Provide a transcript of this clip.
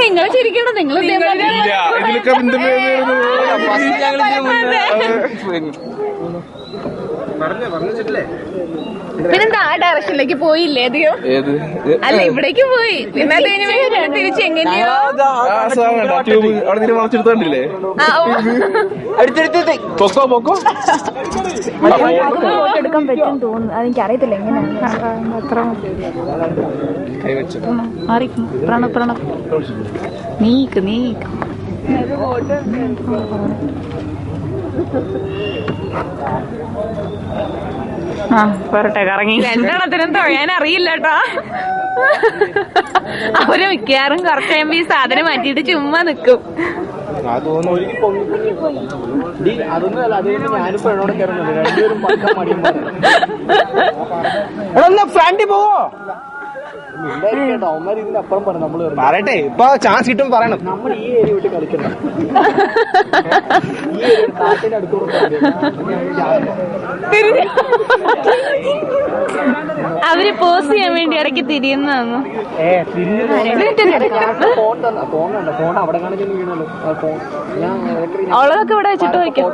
നിങ്ങൾ ശരിക്കണം. നിങ്ങൾ പിന്നെന്താ ആ ഡയറക്ഷനിലേക്ക് പോയില്ലേ അധികം? അല്ല ഇവിടേക്ക് പോയി. പിന്നെ അത് കഴിഞ്ഞ തിരിച്ച് എങ്ങനെയോ മറച്ചെടുത്തോണ്ടില്ലേ ഫോട്ടോ എടുക്കാൻ പറ്റും തോന്നുന്നു. അതെനിക്ക് അറിയത്തില്ല എങ്ങനെയാണ്. അത്ര പ്രണവ് നീക്ക് പോരട്ടെ കറങ്ങി. രണ്ടെണ്ണത്തിനും തൊഴാൻ അറിയില്ല കേട്ടോ. അവര് മിക്കവാറും കുറച്ച് കഴിയുമ്പോ ഈ സാധനം മാറ്റിയിട്ട് ചുമ്മാ നിക്കും. ഫ്രണ്ടിൽ പോവോ പറയട്ടെ. ഇപ്പൊ ചാൻസ് കിട്ടും പറയണം. നമ്മൾ ഈ ഏരിയ വിട്ട് കളിക്കണം. അവര് പോസ് ചെയ്യാൻ വേണ്ടി ഇടയ്ക്ക് തിരിയുന്നതാണ്. അവളൊക്കെ ഇവിടെ വെച്ചിട്ട് വയ്ക്കാം.